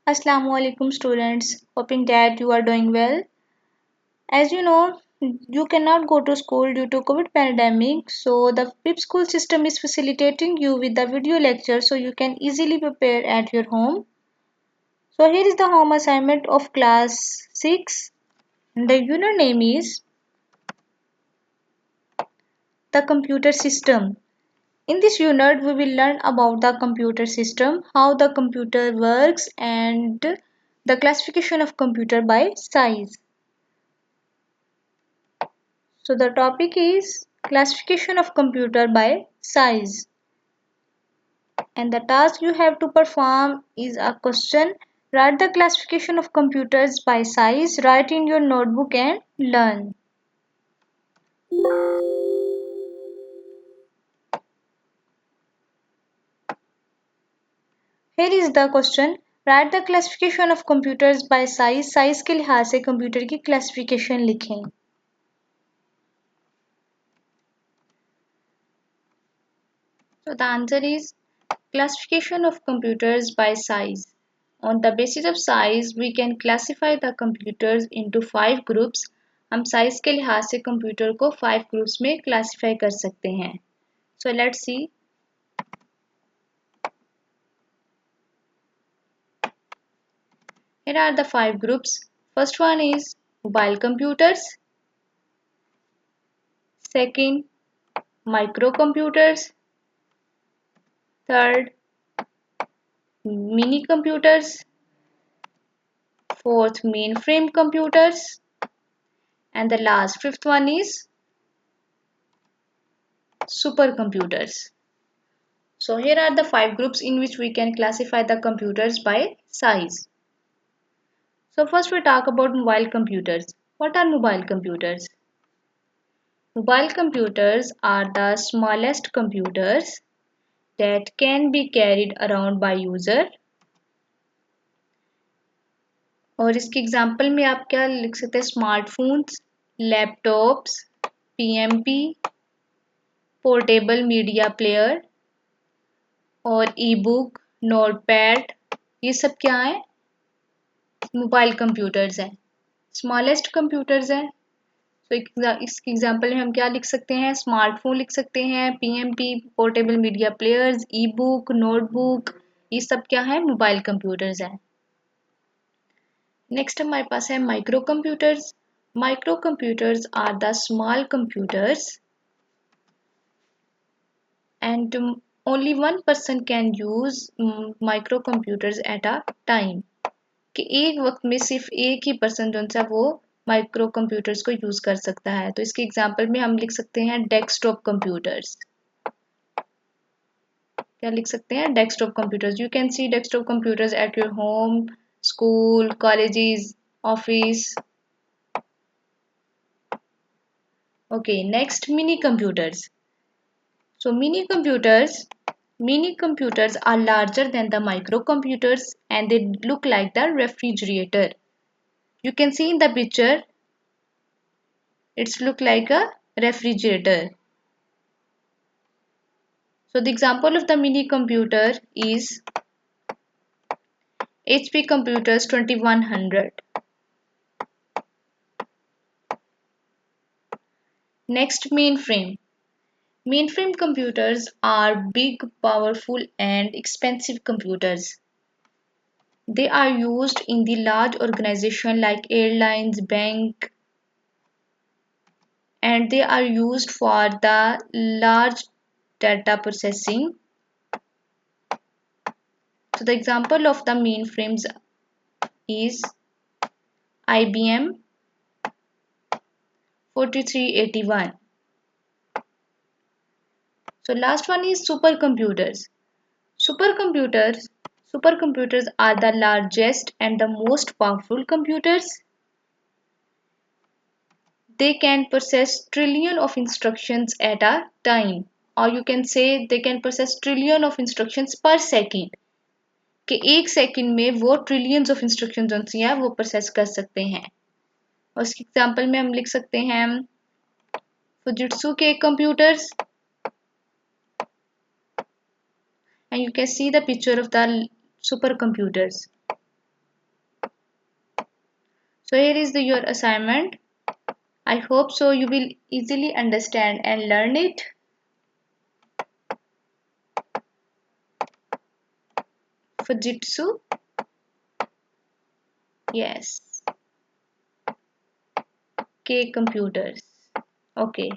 Assalamu alaikum students, hoping that you are doing well. As you know, you cannot go to school due to COVID pandemic, so the PIPS school system is facilitating you with the video lecture so you can easily prepare at your home. So here is the home assignment of class 6. The unit name is the computer system. In this unit, we will learn about the computer system, how the computer works and the classification of computer by size. So the topic is classification of computer by size. And the task you have to perform is a question. Write the classification of computers by size. Write in your notebook and learn. Here is the question. Write the classification of computers by size. Size के लिहाज से computer की classification लिखें. So the answer is classification of computers by size. On the basis of size, we can classify the computers into 5 groups. हम size के लिहाज से computer को 5 groups में classify कर सकते हैं. So let's see. Here are the 5 groups. First one is mobile computers. Second, microcomputers. Third, mini computers. Fourth, mainframe computers. And the last, fifth one is supercomputers. So here are the 5 groups in which we can classify the computers by size. So first we talk about mobile computers. What are mobile computers? Mobile computers are the smallest computers that can be carried around by user. और इसके example में आप क्या लिख सकते हैं? Smartphones, laptops, PMP, portable media player और ई book, notepad, ये सब क्या है? मोबाइल कंप्यूटर्स हैं, स्मॉलेस्ट कंप्यूटर्स हैं. तो इसके एग्जांपल में हम क्या लिख सकते हैं? स्मार्टफोन लिख सकते हैं, पीएमपी, पोर्टेबल मीडिया प्लेयर्स, ई बुक, नोटबुक, ये सब क्या है? मोबाइल कंप्यूटर्स हैं. नेक्स्ट हमारे पास है microcomputers. Microcomputers are the small computers and only one person can use microcomputers at a time. कि एक वक्त में सिर्फ एक ही पर्सन जो सा वो माइक्रो कंप्यूटर्स को यूज कर सकता है. तो इसके एग्जांपल में हम लिख सकते हैं डेस्कटॉप कंप्यूटर्स. क्या लिख सकते हैं? Desktop computers. You can see desktop computers at your home, school, colleges, office. Okay, next mini computers. So mini computers are larger than the microcomputers and they look like the refrigerator. You can see in the picture, it's look like a refrigerator. So the example of the mini computer is HP Computers 2100. Next, mainframe. Mainframe computers are big, powerful and expensive computers. They are used in the large organization like airlines, bank, and they are used for the large data processing. So the example of the mainframes is IBM 4381. So last one is supercomputers. Supercomputers Supercomputers are the largest and the most powerful computers. They can process trillion of instructions at a time, or you can say they can process trillion of instructions per second. कि एक second में वो trillions of instructions जो सी हैं वो process कर सकते हैं. और इसके एग्जांपल में हम लिख सकते हैं फुजित्सु के computers. And you can see the picture of the super computers. So here is your assignment. I hope so you will easily understand and learn it. Fujitsu. Yes. K computers. Okay.